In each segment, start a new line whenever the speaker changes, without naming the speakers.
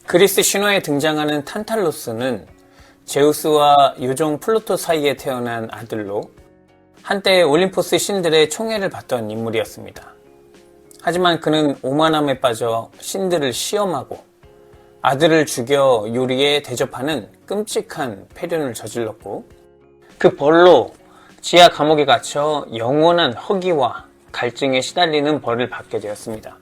그리스 신화에 등장하는 탄탈로스는 제우스와 요정 플루토 사이에 태어난 아들로 한때 올림포스 신들의 총애를 받던 인물이었습니다. 하지만 그는 오만함에 빠져 신들을 시험하고 아들을 죽여 요리에 대접하는 끔찍한 패륜을 저질렀고, 그 벌로 지하 감옥에 갇혀 영원한 허기와 갈증에 시달리는 벌을 받게 되었습니다.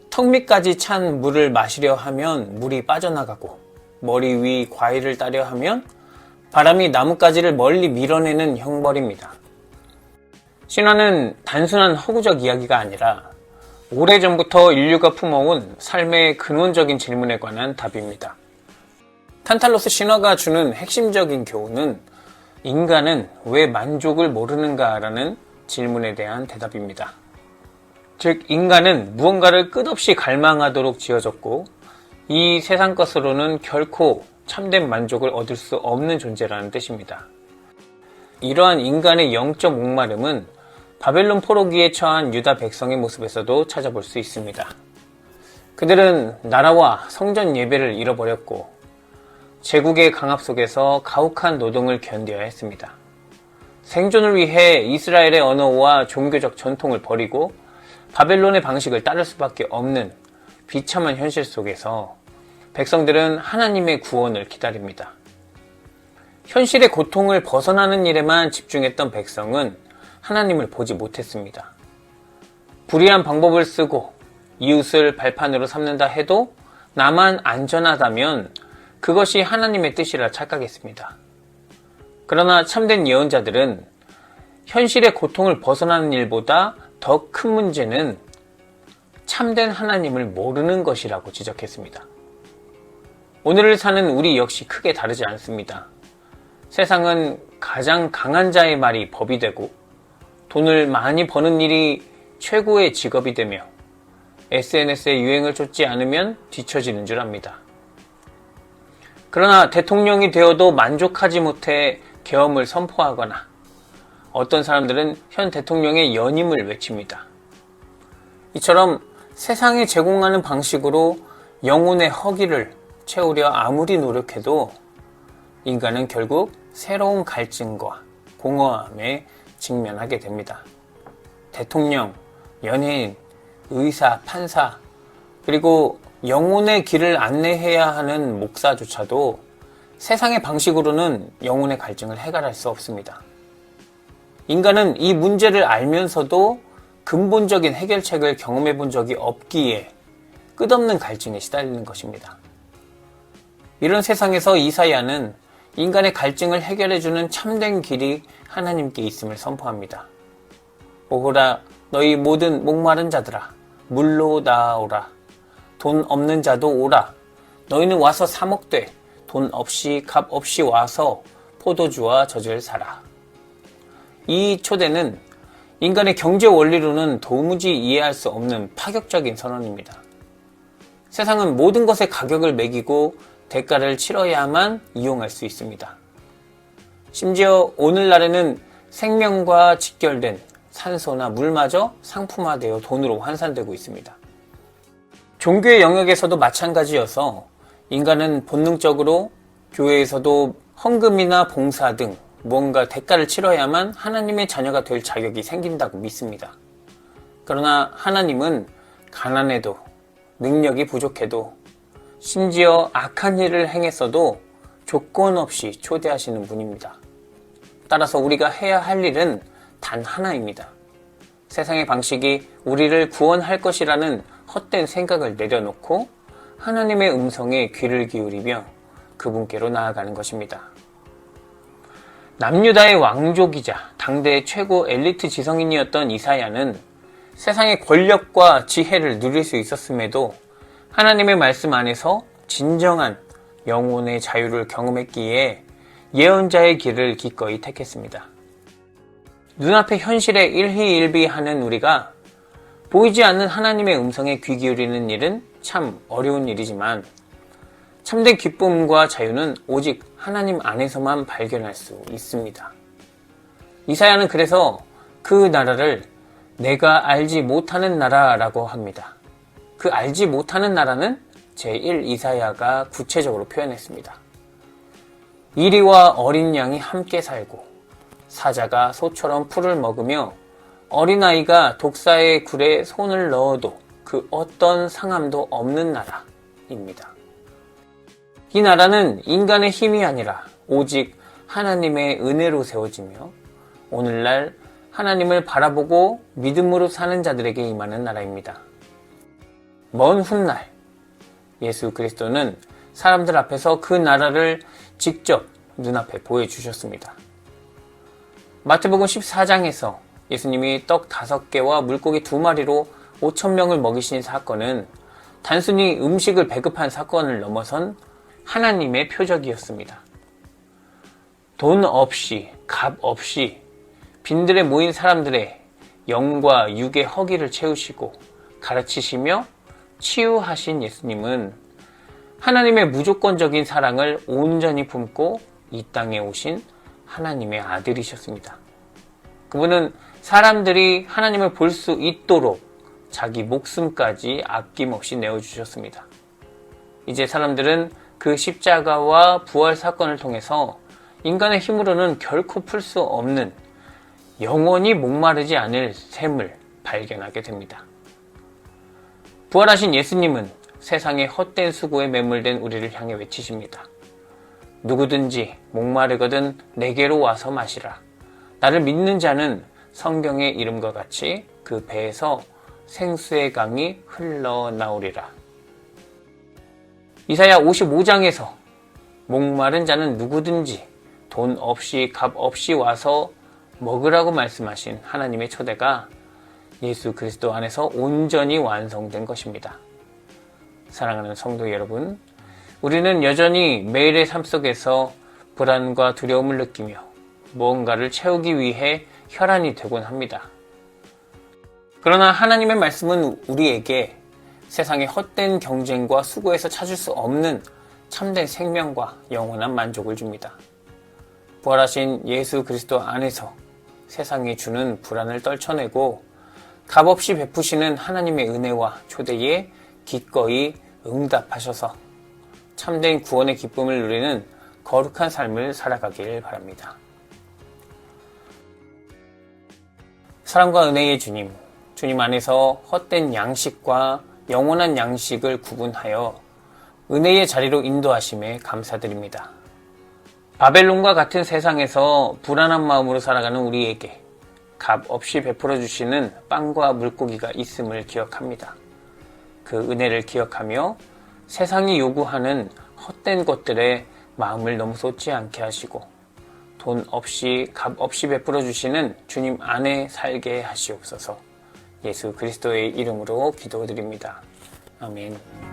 턱 밑까지 찬 물을 마시려 하면 물이 빠져나가고, 머리 위 과일을 따려 하면 바람이 나뭇가지를 멀리 밀어내는 형벌입니다. 신화는 단순한 허구적 이야기가 아니라 오래전부터 인류가 품어온 삶의 근원적인 질문에 관한 답입니다. 탄탈로스 신화가 주는 핵심적인 교훈은 인간은 왜 만족을 모르는가라는 질문에 대한 대답입니다. 즉, 인간은 무언가를 끝없이 갈망하도록 지어졌고 이 세상 것으로는 결코 참된 만족을 얻을 수 없는 존재라는 뜻입니다. 이러한 인간의 영적 목마름은 바벨론 포로기에 처한 유다 백성의 모습에서도 찾아볼 수 있습니다. 그들은 나라와 성전 예배를 잃어버렸고 제국의 강압 속에서 가혹한 노동을 견뎌야 했습니다. 생존을 위해 이스라엘의 언어와 종교적 전통을 버리고 바벨론의 방식을 따를 수밖에 없는 비참한 현실 속에서 백성들은 하나님의 구원을 기다립니다. 현실의 고통을 벗어나는 일에만 집중했던 백성은 하나님을 보지 못했습니다. 불의한 방법을 쓰고 이웃을 발판으로 삼는다 해도 나만 안전하다면 그것이 하나님의 뜻이라 착각했습니다. 그러나 참된 예언자들은 현실의 고통을 벗어나는 일보다 더 큰 문제는 참된 하나님을 모르는 것이라고 지적했습니다. 오늘을 사는 우리 역시 크게 다르지 않습니다. 세상은 가장 강한 자의 말이 법이 되고 돈을 많이 버는 일이 최고의 직업이 되며 SNS의 유행을 쫓지 않으면 뒤처지는 줄 압니다. 그러나 대통령이 되어도 만족하지 못해 계엄을 선포하거나 어떤 사람들은 현 대통령의 연임을 외칩니다. 이처럼 세상이 제공하는 방식으로 영혼의 허기를 채우려 아무리 노력해도 인간은 결국 새로운 갈증과 공허함에 직면하게 됩니다. 대통령, 연예인, 의사, 판사, 그리고 영혼의 길을 안내해야 하는 목사조차도 세상의 방식으로는 영혼의 갈증을 해결할 수 없습니다. 인간은 이 문제를 알면서도 근본적인 해결책을 경험해 본 적이 없기에 끝없는 갈증에 시달리는 것입니다. 이런 세상에서 이사야는 인간의 갈증을 해결해주는 참된 길이 하나님께 있음을 선포합니다. 오호라, 너희 모든 목마른 자들아, 물로 나아오라. 돈 없는 자도 오라. 너희는 와서 사 먹되 돈 없이 값 없이 와서 포도주와 젖을 사라. 이 초대는 인간의 경제 원리로는 도무지 이해할 수 없는 파격적인 선언입니다. 세상은 모든 것에 가격을 매기고 대가를 치러야만 이용할 수 있습니다. 심지어 오늘날에는 생명과 직결된 산소나 물마저 상품화되어 돈으로 환산되고 있습니다. 종교의 영역에서도 마찬가지여서 인간은 본능적으로 교회에서도 헌금이나 봉사 등 무언가 대가를 치러야만 하나님의 자녀가 될 자격이 생긴다고 믿습니다. 그러나 하나님은 가난해도 능력이 부족해도 심지어 악한 일을 행했어도 조건 없이 초대하시는 분입니다. 따라서 우리가 해야 할 일은 단 하나입니다. 세상의 방식이 우리를 구원할 것이라는 헛된 생각을 내려놓고 하나님의 음성에 귀를 기울이며 그분께로 나아가는 것입니다. 남유다의 왕족이자 당대의 최고 엘리트 지성인이었던 이사야는 세상의 권력과 지혜를 누릴 수 있었음에도 하나님의 말씀 안에서 진정한 영혼의 자유를 경험했기에 예언자의 길을 기꺼이 택했습니다. 눈앞의 현실에 일희일비하는 우리가 보이지 않는 하나님의 음성에 귀 기울이는 일은 참 어려운 일이지만 참된 기쁨과 자유는 오직 하나님 안에서만 발견할 수 있습니다. 이사야는 그래서 그 나라를 내가 알지 못하는 나라라고 합니다. 그 알지 못하는 나라는 제1 이사야가 구체적으로 표현했습니다. 이리와 어린 양이 함께 살고 사자가 소처럼 풀을 먹으며 어린아이가 독사의 굴에 손을 넣어도 그 어떤 상함도 없는 나라입니다. 이 나라는 인간의 힘이 아니라 오직 하나님의 은혜로 세워지며 오늘날 하나님을 바라보고 믿음으로 사는 자들에게 임하는 나라입니다. 먼 훗날 예수 그리스도는 사람들 앞에서 그 나라를 직접 눈앞에 보여주셨습니다. 마태복음 14장에서 예수님이 떡 5개와 물고기 2마리로 5,000명을 먹이신 사건은 단순히 음식을 배급한 사건을 넘어선 하나님의 표적이었습니다. 돈 없이, 값 없이 빈들에 모인 사람들의 영과 육의 허기를 채우시고 가르치시며 치유하신 예수님은 하나님의 무조건적인 사랑을 온전히 품고 이 땅에 오신 하나님의 아들이셨습니다. 그분은 사람들이 하나님을 볼 수 있도록 자기 목숨까지 아낌없이 내어주셨습니다. 이제 사람들은 그 십자가와 부활 사건을 통해서 인간의 힘으로는 결코 풀 수 없는 영원히 목마르지 않을 샘을 발견하게 됩니다. 부활하신 예수님은 세상의 헛된 수고에 매몰된 우리를 향해 외치십니다. 누구든지 목마르거든 내게로 와서 마시라. 나를 믿는 자는 성경의 이름과 같이 그 배에서 생수의 강이 흘러나오리라. 이사야 55장에서 목마른 자는 누구든지 돈 없이 값 없이 와서 먹으라고 말씀하신 하나님의 초대가 예수 그리스도 안에서 온전히 완성된 것입니다. 사랑하는 성도 여러분, 우리는 여전히 매일의 삶 속에서 불안과 두려움을 느끼며 무언가를 채우기 위해 혈안이 되곤 합니다. 그러나 하나님의 말씀은 우리에게 세상의 헛된 경쟁과 수고에서 찾을 수 없는 참된 생명과 영원한 만족을 줍니다. 부활하신 예수 그리스도 안에서 세상이 주는 불안을 떨쳐내고 값없이 베푸시는 하나님의 은혜와 초대에 기꺼이 응답하셔서 참된 구원의 기쁨을 누리는 거룩한 삶을 살아가길 바랍니다. 사랑과 은혜의 주님, 주님 안에서 헛된 양식과 영원한 양식을 구분하여 은혜의 자리로 인도하심에 감사드립니다. 바벨론과 같은 세상에서 불안한 마음으로 살아가는 우리에게 값 없이 베풀어 주시는 빵과 물고기가 있음을 기억합니다. 그 은혜를 기억하며 세상이 요구하는 헛된 것들에 마음을 너무 쏟지 않게 하시고 돈 없이 값 없이 베풀어 주시는 주님 안에 살게 하시옵소서. 예수 그리스도의 이름으로 기도드립니다. 아멘.